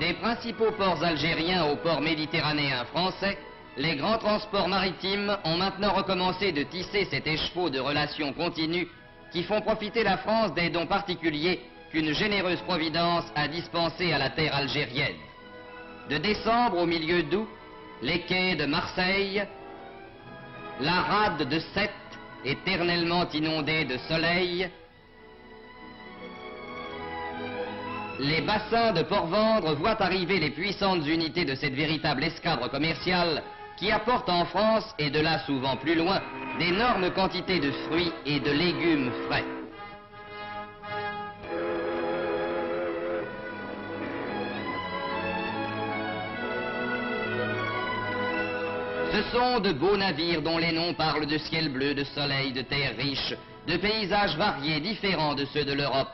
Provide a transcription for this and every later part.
Des principaux ports algériens aux ports méditerranéens français, les grands transports maritimes ont maintenant recommencé de tisser cet écheveau de relations continues qui font profiter la France des dons particuliers qu'une généreuse providence a dispensés à la terre algérienne. De décembre au milieu d'août, les quais de Marseille, la rade de Sète, éternellement inondée de soleil, les bassins de Port-Vendre voient arriver les puissantes unités de cette véritable escadre commerciale qui apporte en France, et de là souvent plus loin, d'énormes quantités de fruits et de légumes frais. Ce sont de beaux navires dont les noms parlent de ciel bleu, de soleil, de terre riche, de paysages variés, différents de ceux de l'Europe.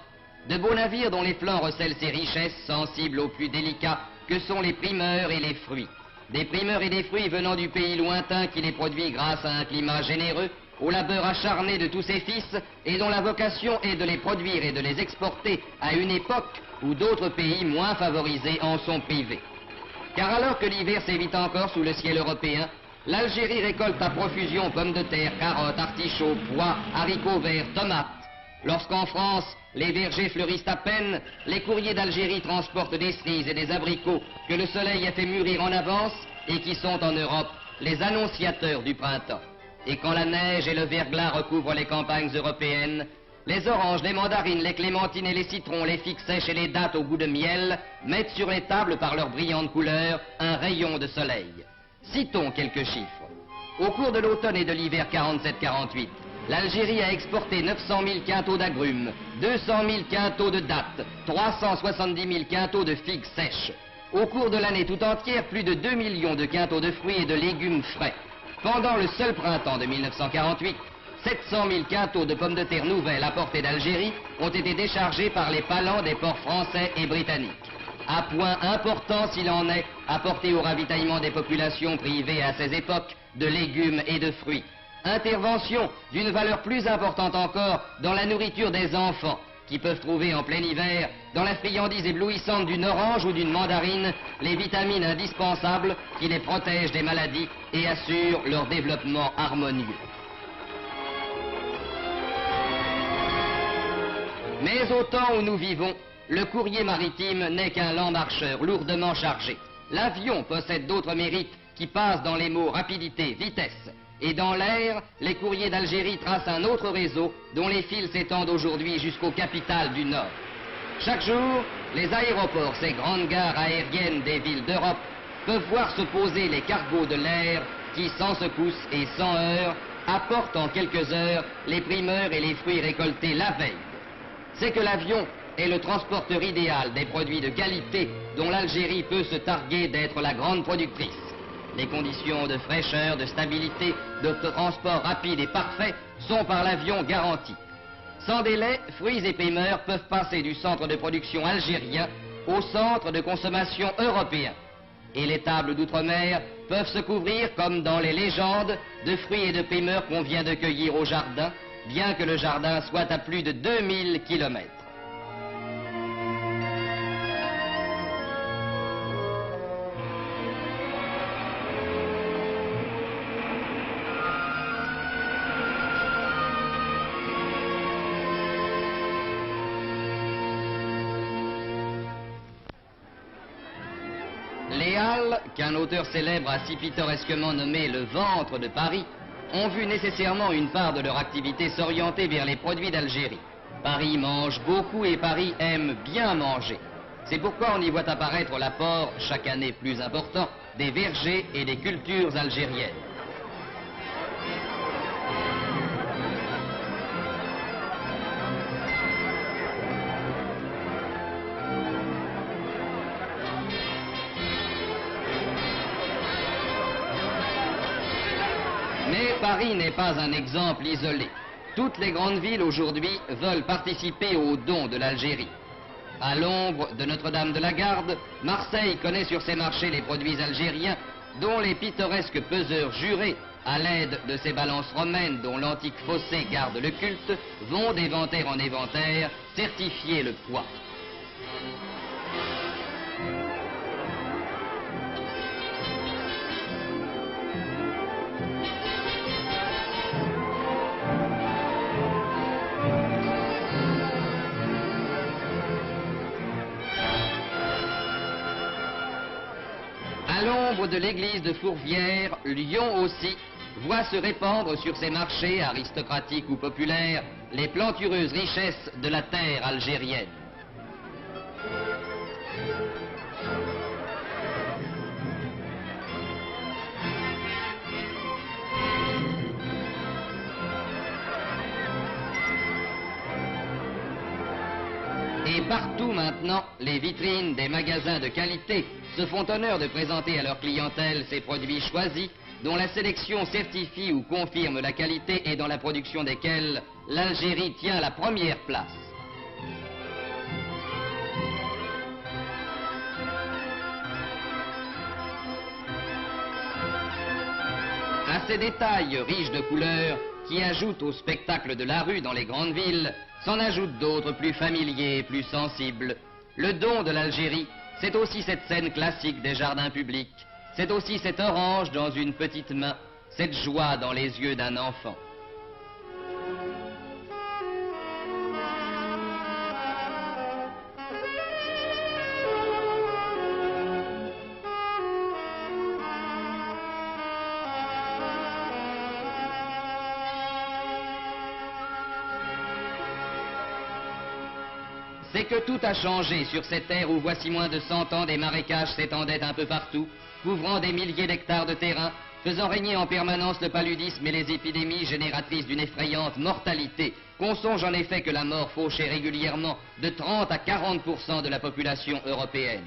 De beaux navires dont les flancs recèlent ces richesses sensibles aux plus délicats que sont les primeurs et les fruits. Des primeurs et des fruits venant du pays lointain qui les produit grâce à un climat généreux, au labeur acharné de tous ses fils et dont la vocation est de les produire et de les exporter à une époque où d'autres pays moins favorisés en sont privés. Car alors que l'hiver sévit encore sous le ciel européen, l'Algérie récolte à profusion pommes de terre, carottes, artichauts, pois, haricots verts, tomates. Lorsqu'en France, les vergers fleurissent à peine, les courriers d'Algérie transportent des cerises et des abricots que le soleil a fait mûrir en avance et qui sont en Europe les annonciateurs du printemps. Et quand la neige et le verglas recouvrent les campagnes européennes, les oranges, les mandarines, les clémentines et les citrons, les figues sèches et les dattes au goût de miel mettent sur les tables par leurs brillantes couleurs un rayon de soleil. Citons quelques chiffres. Au cours de l'automne et de l'hiver 47-48, l'Algérie a exporté 900 000 quintaux d'agrumes, 200 000 quintaux de dattes, 370 000 quintaux de figues sèches. Au cours de l'année tout entière, plus de 2 millions de quintaux de fruits et de légumes frais. Pendant le seul printemps de 1948, 700 000 quintaux de pommes de terre nouvelles apportées d'Algérie ont été déchargés par les palans des ports français et britanniques. À point important s'il en est, apporté au ravitaillement des populations privées à ces époques de légumes et de fruits. Intervention d'une valeur plus importante encore dans la nourriture des enfants, qui peuvent trouver en plein hiver, dans la friandise éblouissante d'une orange ou d'une mandarine, les vitamines indispensables qui les protègent des maladies et assurent leur développement harmonieux. Mais au temps où nous vivons, le courrier maritime n'est qu'un lent marcheur lourdement chargé. L'avion possède d'autres mérites qui passent dans les mots rapidité, vitesse. Et dans l'air, les courriers d'Algérie tracent un autre réseau dont les fils s'étendent aujourd'hui jusqu'aux capitales du Nord. Chaque jour, les aéroports, ces grandes gares aériennes des villes d'Europe, peuvent voir se poser les cargos de l'air qui, sans secousse et sans heurts, apportent en quelques heures les primeurs et les fruits récoltés la veille. C'est que l'avion est le transporteur idéal des produits de qualité dont l'Algérie peut se targuer d'être la grande productrice. Les conditions de fraîcheur, de stabilité, de transport rapide et parfait sont par l'avion garanties. Sans délai, fruits et primeurs peuvent passer du centre de production algérien au centre de consommation européen. Et les tables d'outre-mer peuvent se couvrir, comme dans les légendes, de fruits et de primeurs qu'on vient de cueillir au jardin, bien que le jardin soit à plus de 2000 kilomètres. Les Halles, qu'un auteur célèbre a si pittoresquement nommé le ventre de Paris, ont vu nécessairement une part de leur activité s'orienter vers les produits d'Algérie. Paris mange beaucoup et Paris aime bien manger. C'est pourquoi on y voit apparaître l'apport, chaque année plus important, des vergers et des cultures algériennes. Mais Paris n'est pas un exemple isolé. Toutes les grandes villes aujourd'hui veulent participer aux dons de l'Algérie. À l'ombre de Notre-Dame de la Garde, Marseille connaît sur ses marchés les produits algériens dont les pittoresques peseurs jurés, à l'aide de ces balances romaines dont l'antique fossé garde le culte, vont d'éventaire en éventaire certifier le poids. À l'ombre de l'église de Fourvière, Lyon aussi voit se répandre sur ses marchés, aristocratiques ou populaires, les plantureuses richesses de la terre algérienne. Et partout maintenant, les vitrines des magasins de qualité se font honneur de présenter à leur clientèle ces produits choisis, dont la sélection certifie ou confirme la qualité et dans la production desquels l'Algérie tient la première place. À ces détails riches de couleurs qui ajoutent au spectacle de la rue dans les grandes villes, s'en ajoutent d'autres plus familiers et plus sensibles. Le don de l'Algérie, c'est aussi cette scène classique des jardins publics, c'est aussi cette orange dans une petite main, cette joie dans les yeux d'un enfant. C'est que tout a changé sur cette terre où voici moins de 100 ans des marécages s'étendaient un peu partout, couvrant des milliers d'hectares de terrain, faisant régner en permanence le paludisme et les épidémies génératrices d'une effrayante mortalité, qu'on songe en effet que la mort fauchait régulièrement de 30 à 40% de la population européenne.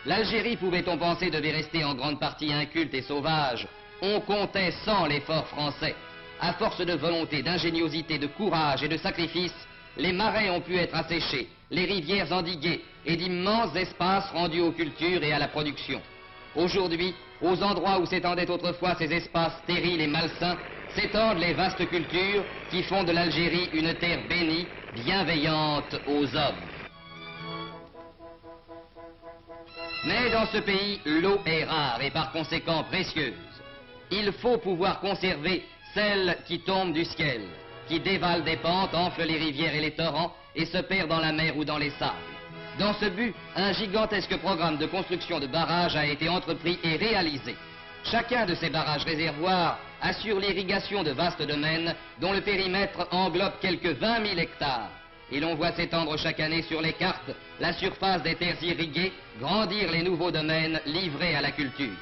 L'Algérie, pouvait-on penser, devait rester en grande partie inculte et sauvage. On comptait sans l'effort français. À force de volonté, d'ingéniosité, de courage et de sacrifice, les marais ont pu être asséchés, les rivières endiguées et d'immenses espaces rendus aux cultures et à la production. Aujourd'hui, aux endroits où s'étendaient autrefois ces espaces stériles et malsains, s'étendent les vastes cultures qui font de l'Algérie une terre bénie, bienveillante aux hommes. Mais dans ce pays, l'eau est rare et par conséquent précieuse. Il faut pouvoir conserver celle qui tombe du ciel, qui dévale des pentes, enfle les rivières et les torrents et se perd dans la mer ou dans les sables. Dans ce but, un gigantesque programme de construction de barrages a été entrepris et réalisé. Chacun de ces barrages-réservoirs assure l'irrigation de vastes domaines dont le périmètre englobe quelques 20 000 hectares. Et l'on voit s'étendre chaque année sur les cartes la surface des terres irriguées, grandir les nouveaux domaines livrés à la culture.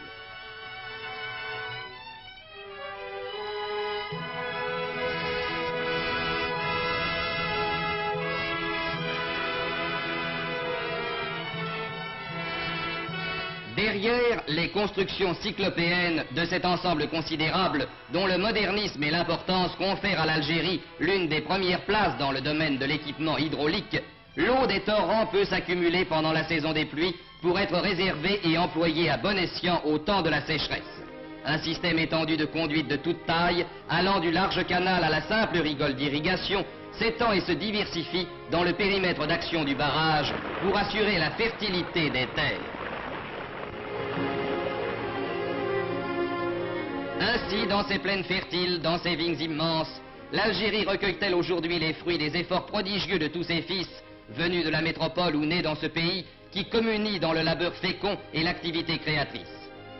Derrière les constructions cyclopéennes de cet ensemble considérable, dont le modernisme et l'importance confèrent à l'Algérie l'une des premières places dans le domaine de l'équipement hydraulique, l'eau des torrents peut s'accumuler pendant la saison des pluies pour être réservée et employée à bon escient au temps de la sécheresse. Un système étendu de conduites de toute taille, allant du large canal à la simple rigole d'irrigation, s'étend et se diversifie dans le périmètre d'action du barrage pour assurer la fertilité des terres. Ainsi, dans ces plaines fertiles, dans ces vignes immenses, l'Algérie recueille-t-elle aujourd'hui les fruits des efforts prodigieux de tous ses fils, venus de la métropole ou nés dans ce pays, qui communient dans le labeur fécond et l'activité créatrice.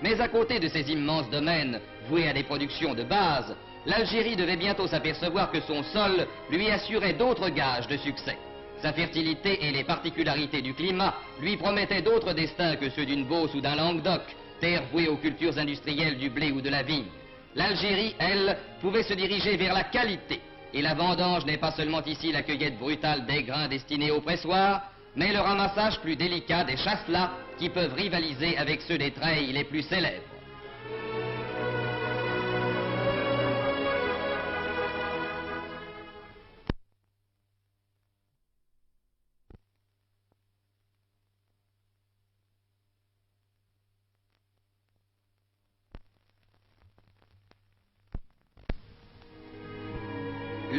Mais à côté de ces immenses domaines, voués à des productions de base, l'Algérie devait bientôt s'apercevoir que son sol lui assurait d'autres gages de succès. Sa fertilité et les particularités du climat lui promettaient d'autres destins que ceux d'une Beauce ou d'un Languedoc, terre vouée aux cultures industrielles du blé ou de la vigne. L'Algérie, elle, pouvait se diriger vers la qualité. Et la vendange n'est pas seulement ici la cueillette brutale des grains destinés au pressoir, mais le ramassage plus délicat des chasselas qui peuvent rivaliser avec ceux des treilles les plus célèbres.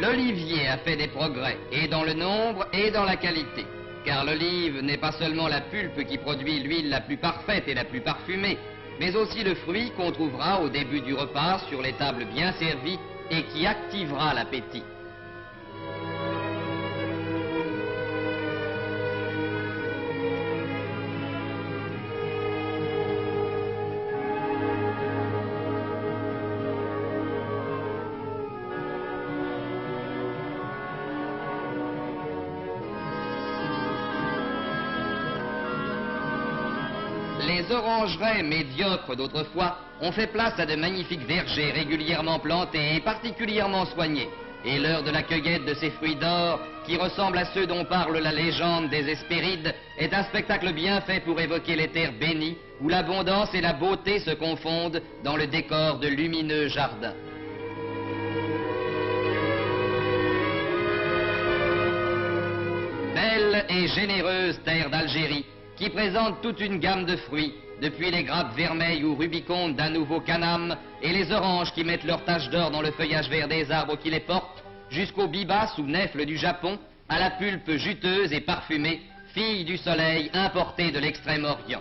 L'olivier a fait des progrès, et dans le nombre et dans la qualité. Car l'olive n'est pas seulement la pulpe qui produit l'huile la plus parfaite et la plus parfumée, mais aussi le fruit qu'on trouvera au début du repas sur les tables bien servies et qui activera l'appétit. les orangeraies médiocres d'autrefois ont fait place à de magnifiques vergers régulièrement plantés et particulièrement soignés. Et l'heure de la cueillette de ces fruits d'or, qui ressemblent à ceux dont parle la légende des Hespérides, est un spectacle bien fait pour évoquer les terres bénies, où l'abondance et la beauté se confondent dans le décor de lumineux jardins. Belle et généreuse terre d'Algérie, qui présente toute une gamme de fruits, depuis les grappes vermeilles ou rubicondes d'un nouveau canam et les oranges qui mettent leurs taches d'or dans le feuillage vert des arbres qui les portent, jusqu'aux bibas ou nèfles du Japon, à la pulpe juteuse et parfumée, fille du soleil importée de l'Extrême-Orient.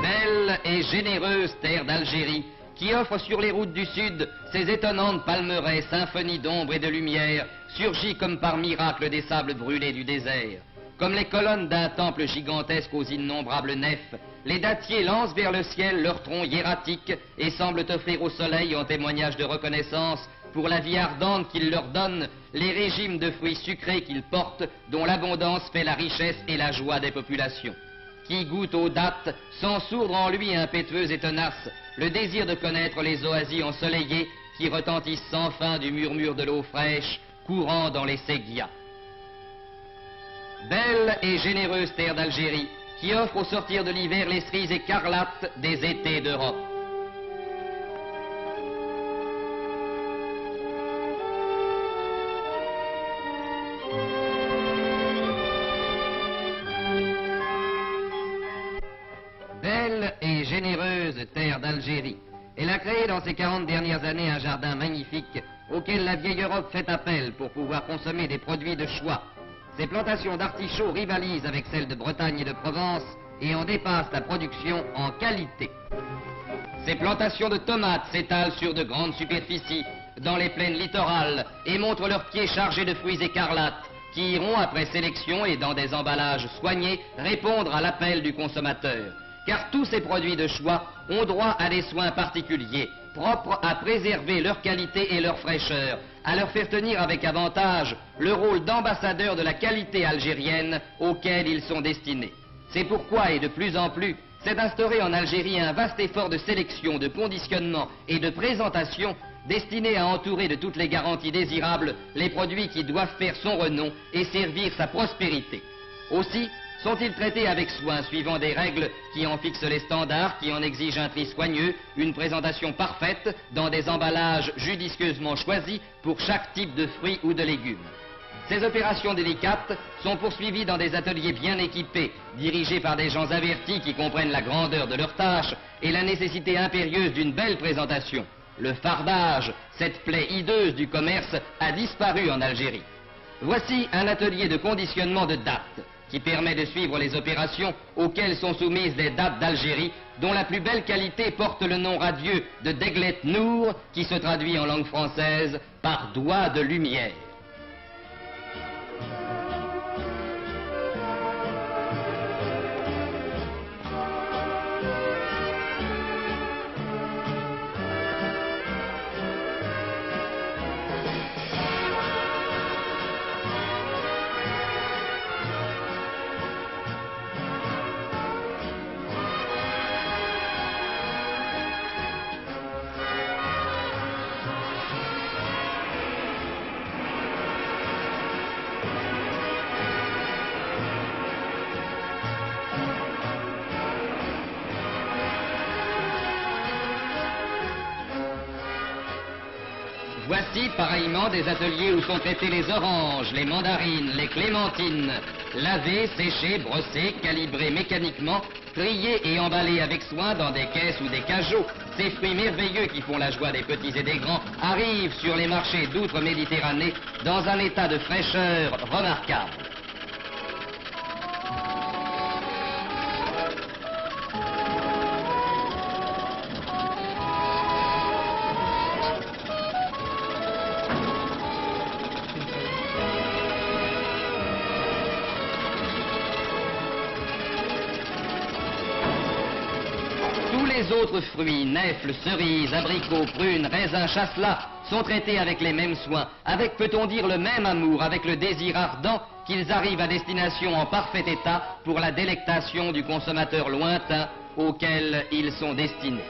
Belle et généreuse terre d'Algérie, qui offre sur les routes du sud ces étonnantes palmeraies, symphonies d'ombre et de lumière, surgies comme par miracle des sables brûlés du désert. Comme les colonnes d'un temple gigantesque aux innombrables nefs, les dattiers lancent vers le ciel leurs troncs hiératiques et semblent offrir au soleil, en témoignage de reconnaissance, pour la vie ardente qu'il leur donne, les régimes de fruits sucrés qu'ils portent, dont l'abondance fait la richesse et la joie des populations. Qui goûte aux dattes, sans sourdre en lui impétueux et tenace, le désir de connaître les oasis ensoleillées qui retentissent sans fin du murmure de l'eau fraîche courant dans les séguias. Belle et généreuse terre d'Algérie, qui offre au sortir de l'hiver les cerises écarlates des étés d'Europe. Belle et généreuse terre d'Algérie. Elle a créé dans ces 40 dernières années un jardin magnifique auquel la vieille Europe fait appel pour pouvoir consommer des produits de choix. Ces plantations d'artichauts rivalisent avec celles de Bretagne et de Provence et en dépassent la production en qualité. Ces plantations de tomates s'étalent sur de grandes superficies dans les plaines littorales et montrent leurs pieds chargés de fruits écarlates qui iront, après sélection et dans des emballages soignés, répondre à l'appel du consommateur. Car tous ces produits de choix ont droit à des soins particuliers, propres à préserver leur qualité et leur fraîcheur, à leur faire tenir avec avantage le rôle d'ambassadeur de la qualité algérienne auquel ils sont destinés. C'est pourquoi, et de plus en plus, s'est instauré en Algérie un vaste effort de sélection, de conditionnement et de présentation destiné à entourer de toutes les garanties désirables les produits qui doivent faire son renom et servir sa prospérité. Aussi, sont-ils traités avec soin, suivant des règles qui en fixent les standards, qui en exigent un tri soigneux, une présentation parfaite, dans des emballages judicieusement choisis pour chaque type de fruits ou de légumes. Ces opérations délicates sont poursuivies dans des ateliers bien équipés, dirigés par des gens avertis qui comprennent la grandeur de leur tâche et la nécessité impérieuse d'une belle présentation. Le fardage, cette plaie hideuse du commerce, a disparu en Algérie. Voici un atelier de conditionnement de dattes, qui permet de suivre les opérations auxquelles sont soumises des dattes d'Algérie, dont la plus belle qualité porte le nom radieux de Deglet Nour, qui se traduit en langue française par doigt de lumière. Voici pareillement des ateliers où sont traités les oranges, les mandarines, les clémentines, lavées, séchées, brossées, calibrées mécaniquement, triées et emballées avec soin dans des caisses ou des cajots. Ces fruits merveilleux qui font la joie des petits et des grands arrivent sur les marchés d'outre-Méditerranée dans un état de fraîcheur remarquable. les autres fruits, nèfles, cerises, abricots, prunes, raisins, chasselas, sont traités avec les mêmes soins, avec, peut-on dire, le même amour, avec le désir ardent qu'ils arrivent à destination en parfait état pour la délectation du consommateur lointain auquel ils sont destinés.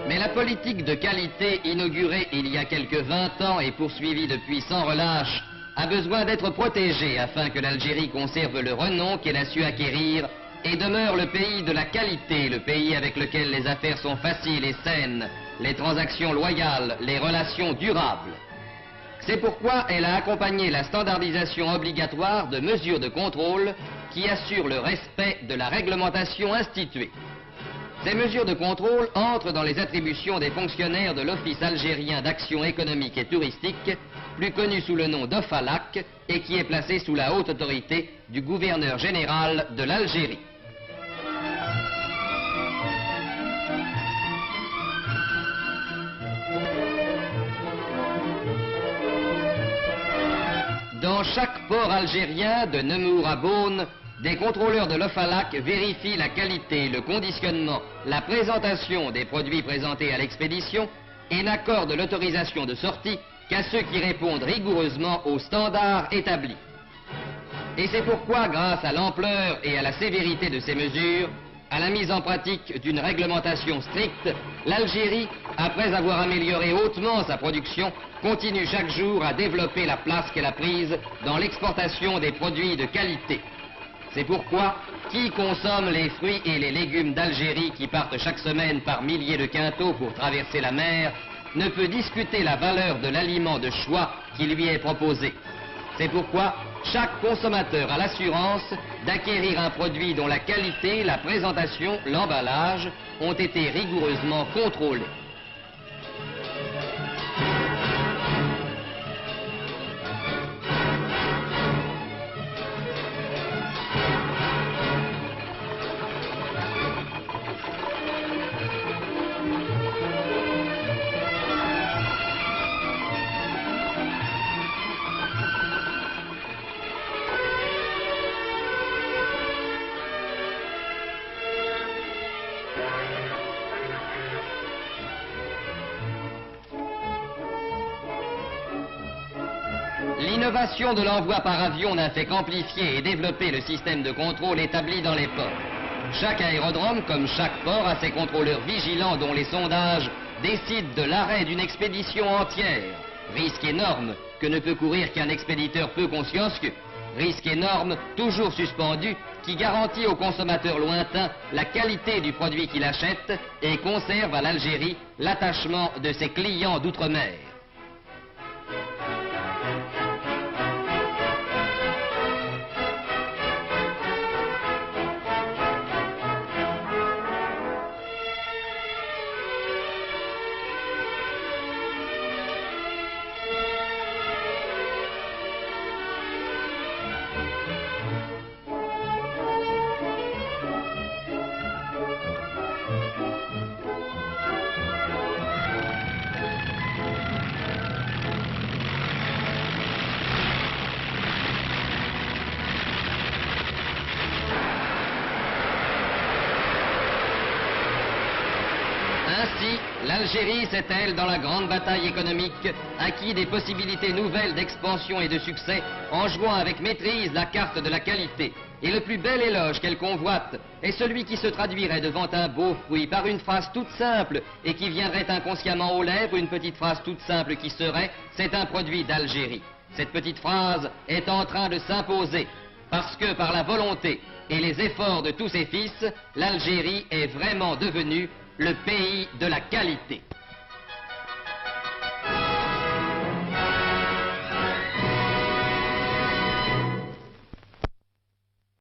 Mais la politique de qualité inaugurée il y a quelques 20 ans et poursuivie depuis sans relâche a besoin d'être protégée afin que l'Algérie conserve le renom qu'elle a su acquérir et demeure le pays de la qualité, le pays avec lequel les affaires sont faciles et saines, les transactions loyales, les relations durables. C'est pourquoi elle a accompagné la standardisation obligatoire de mesures de contrôle qui assurent le respect de la réglementation instituée. Ces mesures de contrôle entrent dans les attributions des fonctionnaires de l'Office algérien d'action économique et touristique, plus connu sous le nom d'OFALAC, et qui est placé sous la haute autorité du gouverneur général de l'Algérie. Dans chaque port algérien, de Nemours à Beaune, des contrôleurs de l'OFALAC vérifient la qualité, le conditionnement, la présentation des produits présentés à l'expédition et n'accordent l'autorisation de sortie qu'à ceux qui répondent rigoureusement aux standards établis. Et c'est pourquoi, grâce à l'ampleur et à la sévérité de ces mesures, à la mise en pratique d'une réglementation stricte, l'Algérie, après avoir amélioré hautement sa production, continue chaque jour à développer la place qu'elle a prise dans l'exportation des produits de qualité. C'est pourquoi, qui consomme les fruits et les légumes d'Algérie qui partent chaque semaine par milliers de quintaux pour traverser la mer, ne peut discuter la valeur de l'aliment de choix qui lui est proposé. C'est pourquoi chaque consommateur a l'assurance d'acquérir un produit dont la qualité, la présentation, l'emballage ont été rigoureusement contrôlés. L'innovation de l'envoi par avion n'a fait qu'amplifier et développer le système de contrôle établi dans les ports. Chaque aérodrome, comme chaque port, a ses contrôleurs vigilants dont les sondages décident de l'arrêt d'une expédition entière. Risque énorme que ne peut courir qu'un expéditeur peu consciencieux. Risque énorme, toujours suspendu, qui garantit au consommateur lointain la qualité du produit qu'il achète et conserve à l'Algérie l'attachement de ses clients d'outre-mer. Ainsi, l'Algérie s'est-elle, dans la grande bataille économique, acquis des possibilités nouvelles d'expansion et de succès en jouant avec maîtrise la carte de la qualité. Et le plus bel éloge qu'elle convoite est celui qui se traduirait devant un beau fruit par une phrase toute simple et qui viendrait inconsciemment aux lèvres, une petite phrase toute simple qui serait « c'est un produit d'Algérie ». Cette petite phrase est en train de s'imposer parce que par la volonté et les efforts de tous ses fils, l'Algérie est vraiment devenue le pays de la qualité.